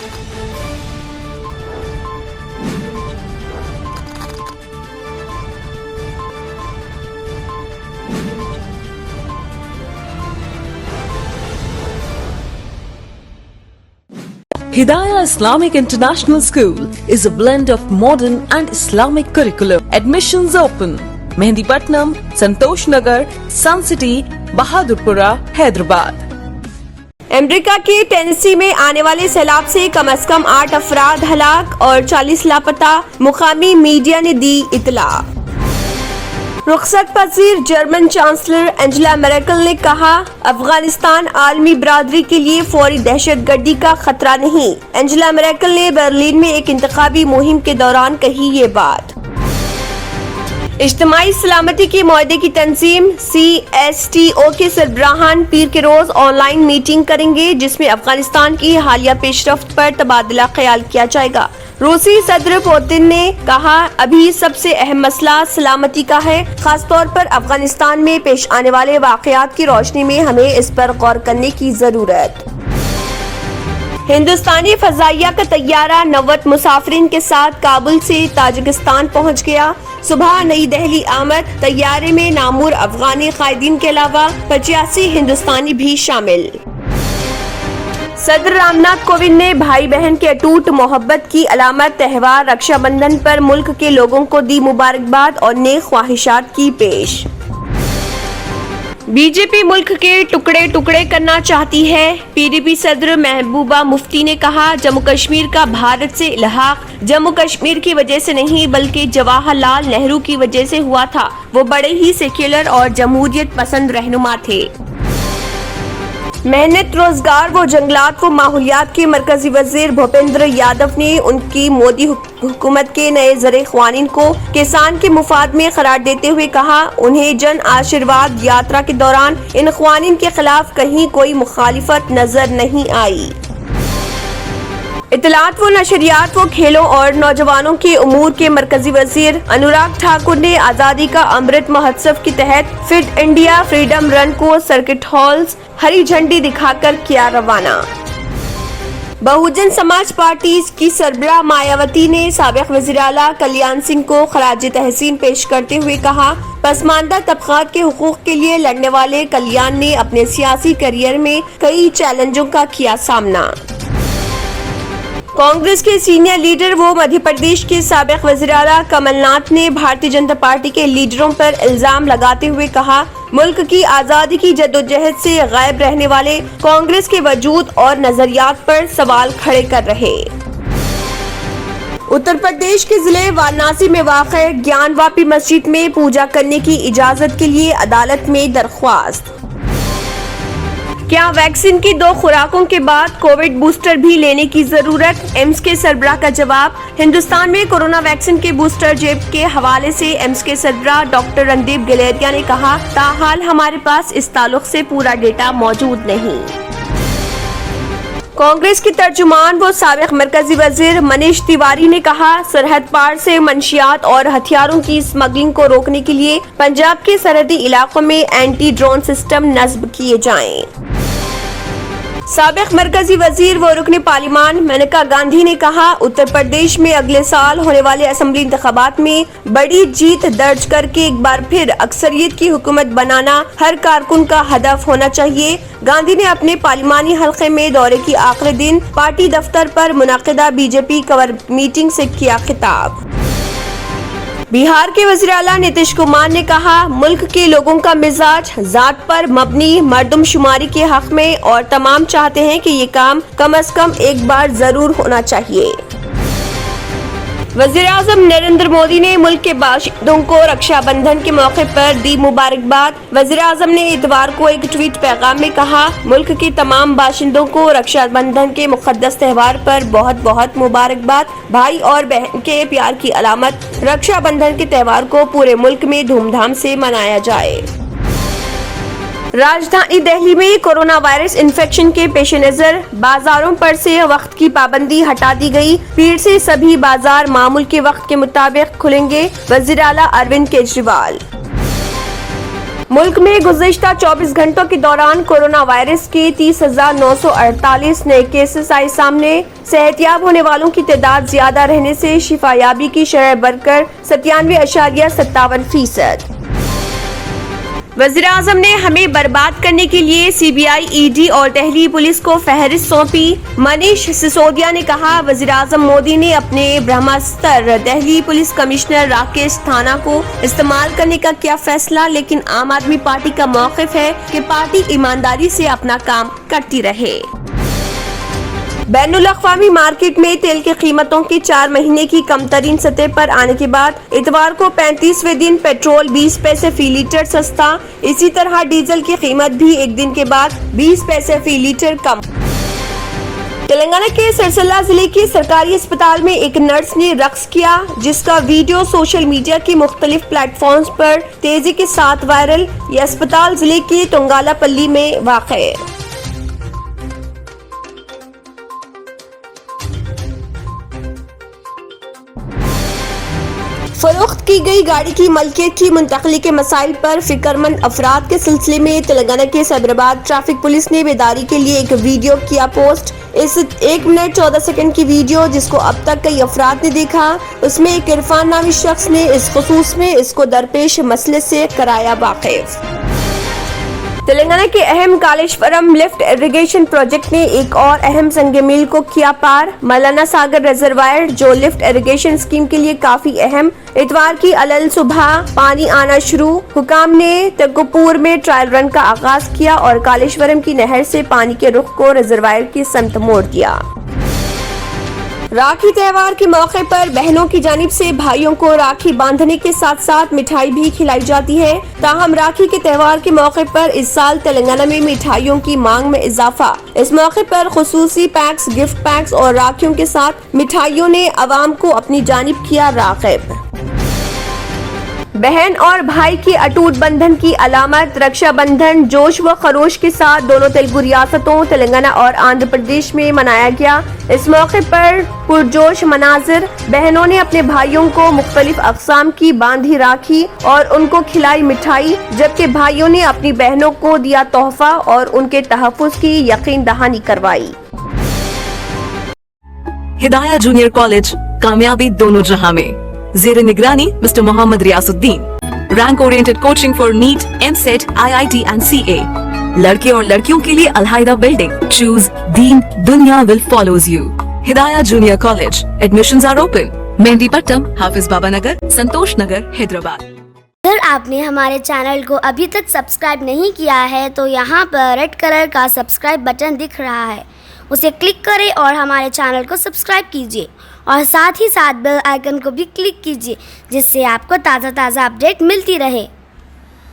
Hidayah Islamic International School is a blend of modern and Islamic curriculum. Admissions open. Mehndipatnam, Santosh Nagar, Sun City, Bahadurpura, Hyderabad. America के Tennessee में आने वाले सैलाब से कम से कम 8 अफराद हलाक और 40 लापता, मुकामी मीडिया ने दी इतला। रुखसत पजीर जर्मन चांसलर एंजेला मर्केल ने कहा, अफगानिस्तान आलमी बरादरी के लिए फौरी दहशतगर्दी का खतरा नहीं। एंजेला मर्केल ने बर्लिन में एक इंतखाबी मुहिम के दौरान कही ये बात। इज्तिमाई सलामती के मुआहदे की तंजीम CSTO के सरबराहान पीर के रोज ऑनलाइन मीटिंग करेंगे, जिसमें अफगानिस्तान की हालिया पेशरफ्त पर तबादला ख्याल किया जाएगा। रूसी सदर पुतिन ने कहा, अभी सबसे अहम मसला सलामती का है, खासतौर पर अफगानिस्तान में पेश आने वाले वाकयात की रोशनी में हमें इस पर गौर करने की जरूरत। हिंदुस्तानी फजाइया का तैयारा 90 मुसाफिरीन के साथ काबुल से ताजिकिस्तान पहुंच गया। सुबह नई दिल्ली आमद। तैयारे में नामूर अफगानी कायदीन के अलावा 85 हिंदुस्तानी भी शामिल। सदर रामनाथ कोविंद ने भाई बहन के अटूट मोहब्बत की अलामत त्योहार रक्षाबंधन पर मुल्क के लोगों को दी मुबारकबाद और नेक ख्वाहिशात की पेश। बीजेपी मुल्क के टुकड़े टुकड़े करना चाहती है। PDP सदर महबूबा मुफ्ती ने कहा, जम्मू कश्मीर का भारत से इल्हाक जम्मू कश्मीर की वजह से नहीं बल्कि जवाहरलाल नेहरू की वजह से हुआ था। वो बड़े ही सेक्युलर और जमहूरियत पसंद रहनुमा थे। मेहनत रोजगार व जंगलात व माहौलियात के मरकजी वजीर भूपेंद्र यादव ने उनकी मोदी हुकूमत के नए ज़र क़वानीन को किसान के मुफाद में करार देते हुए कहा, उन्हें जन आशीर्वाद यात्रा के दौरान इन क़वानीन के खिलाफ कहीं कोई मुखालिफत नजर नहीं आई। इत्तलात व नशरियात व खेलों और नौजवानों के उमूर के मरकजी वजीर अनुराग ठाकुर ने आज़ादी का अमृत महोत्सव के तहत फिट इंडिया फ्रीडम रन को सर्किट हॉल्स हरी झंडी दिखाकर किया रवाना। बहुजन समाज पार्टी की सरबराह मायावती ने साबिक वज़ीर आला कल्याण सिंह को खराज तहसीन पेश करते हुए कहा, पसमानदा तबकात के हुकूक के लिए लड़ने वाले कल्याण ने अपने सियासी करियर में कई चैलेंजों का किया सामना। कांग्रेस के सीनियर लीडर वो मध्य प्रदेश के साबिक वज़ीर आला कमलनाथ ने भारतीय जनता पार्टी के लीडरों पर इल्जाम लगाते हुए कहा, मुल्क की आज़ादी की जद्दोजहद से गायब रहने वाले कांग्रेस के वजूद और नजरियात पर सवाल खड़े कर रहे। उत्तर प्रदेश के जिले वाराणसी में वाक़ ज्ञानवापी मस्जिद में पूजा करने की इजाजत के लिए अदालत में दरख्वास्त। क्या वैक्सीन की 2 खुराकों के बाद कोविड बूस्टर भी लेने की जरूरत? एम्स के सरबराह का जवाब। हिंदुस्तान में कोरोना वैक्सीन के बूस्टर जेब के हवाले से एम्स के सरबराह डॉक्टर रणदीप गुलेरिया ने कहा, ताहाल हमारे पास इस ताल्लुक से पूरा डेटा मौजूद नहीं। कांग्रेस के तर्जुमान व साबिक मरकजी वजीर मनीष तिवारी ने कहा, सरहद पार से मंशियात और हथियारों की स्मगलिंग को रोकने के लिए पंजाब के सरहदी इलाकों में एंटी ड्रोन सिस्टम नस्ब किए जाएं। साबिक मरकजी वजीर व रुकन पार्लिमान मेनका गांधी ने कहा, उत्तर प्रदेश में अगले साल होने वाले असेंबली इंतखाबात में बड़ी जीत दर्ज करके एक बार फिर अक्सरियत की हुकूमत बनाना हर कारकुन का हदफ होना चाहिए। गांधी ने अपने पार्लिमानी हल्के में दौरे की आखिरी दिन पार्टी दफ्तर पर मुनाकिदा बीजेपी कवर मीटिंग से किया खिताब। बिहार के वज़ीर आला नीतीश कुमार ने कहा, मुल्क के लोगों का मिजाज जात पर मबनी मर्दमशुमारी के हक में और तमाम चाहते हैं कि ये काम कम से कम एक बार जरूर होना चाहिए। वज़ीर आज़म नरेंद्र मोदी ने मुल्क के बाशिंदों को रक्षाबंधन के मौके पर दी मुबारकबाद। वज़ीर आज़म ने इतवार को एक ट्वीट पैगाम में कहा, मुल्क के तमाम बाशिंदों को रक्षाबंधन के मुक़द्दस त्योहार पर बहुत बहुत मुबारकबाद। भाई और बहन के प्यार की अलामत रक्षाबंधन के त्योहार को पूरे मुल्क में धूमधाम से मनाया जाए। राजधानी दिल्ली में कोरोना वायरस इन्फेक्शन के पेश नजर बाजारों पर से वक्त की पाबंदी हटा दी गई। पीर से सभी बाजार मामूल के वक्त के मुताबिक खुलेंगे। वज़ीर आला अरविंद केजरीवाल। मुल्क में गुज़िश्ता 24 घंटों के दौरान कोरोना वायरस के 30,948 नए केसेस आए सामने। सेहतियाब होने वालों की तादाद ज्यादा रहने से शिफायाबी की शरह बढ़कर 97.57%। वज़ीर-ए-आज़म ने हमें बर्बाद करने के लिए सीबीआई, ईडी और दिल्ली पुलिस को फहरिस्त सौंपी। मनीष सिसोदिया ने कहा, वज़ीर-ए-आज़म मोदी ने अपने ब्रह्मास्त्र दिल्ली पुलिस कमिश्नर राकेश थाना को इस्तेमाल करने का किया फैसला, लेकिन आम आदमी पार्टी का मौक़िफ़ है कि पार्टी ईमानदारी से अपना काम करती रहे। बैनुल अक़वामी मार्केट में तेल की कीमतों की 4 महीने की कम तरीन सतह पर आने के बाद इतवार को 35वें दिन पेट्रोल 20 पैसे फी लीटर सस्ता। इसी तरह डीजल की कीमत भी एक दिन के बाद 20 पैसे फी लीटर कम। तेलंगाना के सिरसिल्ला जिले के सरकारी अस्पताल में एक नर्स ने रक्स किया, जिसका वीडियो सोशल मीडिया के मुख्तलिफ प्लेटफॉर्म्स पर तेजी के साथ वायरल। ये अस्पताल जिले के तुंगालापल्ली में वाक़ है। फरोख्त की गई गाड़ी की मलकियत की मुंतकली के मसाइल पर फिक्रमंद अफराद के सिलसिले में तेलंगाना के साइबराबाद ट्रैफिक पुलिस ने बेदारी के लिए एक वीडियो किया पोस्ट। इस 1 मिनट 14 सेकंड की वीडियो, जिसको अब तक कई अफराद ने देखा, उसमें एक इरफान नामी शख्स ने इस खुसूस में इसको दरपेश मसले से कराया वाकिफ। तेलंगाना के अहम कालेश्वरम लिफ्ट इरिगेशन प्रोजेक्ट ने एक और अहम संगे मील को किया पार। मौलाना सागर रिजर्वायर, जो लिफ्ट इरिगेशन स्कीम के लिए काफी अहम, इतवार की अलल सुबह पानी आना शुरू। हुकाम ने तकुपुर में ट्रायल रन का आगाज किया और कालेश्वरम की नहर से पानी के रुख को रिजर्वायर की समत मोड़ दिया। राखी त्योहार के मौके पर बहनों की जानिब से भाइयों को राखी बांधने के साथ साथ मिठाई भी खिलाई जाती है। ताहम राखी के त्योहार के मौके पर इस साल तेलंगाना में मिठाइयों की मांग में इजाफा। इस मौके पर खुसूसी पैक्स, गिफ्ट पैक्स और राखियों के साथ मिठाइयों ने अवाम को अपनी जानिब किया राग़िब। बहन और भाई की अटूट बंधन की अलामत रक्षा बंधन जोश व खरोश के साथ दोनों तेलुगु रियासतों तेलंगाना और आंध्र प्रदेश में मनाया गया। इस मौके पर पुरजोश मनाजिर। बहनों ने अपने भाइयों को मुख्तलिफ अक़साम की बांधी राखी और उनको खिलाई मिठाई, जबकि भाइयों ने अपनी बहनों को दिया तोहफा और उनके तहफ़्फ़ुज़ की यकीन दहानी करवाई। हिदाया जूनियर कॉलेज, कामयाबी दोनों जहां में। ज़ेरे निगरानी mister Mohammed Riyazuddin. Rank oriented coaching for NEET, EAMCET, IIT and CA। लड़के और लड़कियों के लिए अलहायदा बिल्डिंग। चूज दीन, दुनिया will follows you. Hidaya junior college. Admissions are open. Mehdipatnam, Hafiz Baba Nagar, Santosh Nagar, Hyderabad. अगर आपने हमारे चैनल को अभी तक सब्सक्राइब नहीं किया है तो यहाँ पर रेड कलर का सब्सक्राइब बटन दिख रहा है, उसे क्लिक करें और हमारे चैनल को सब्सक्राइब कीजिए और साथ ही साथ बेल आइकन को भी क्लिक कीजिए, जिससे आपको ताज़ा अपडेट मिलती रहे।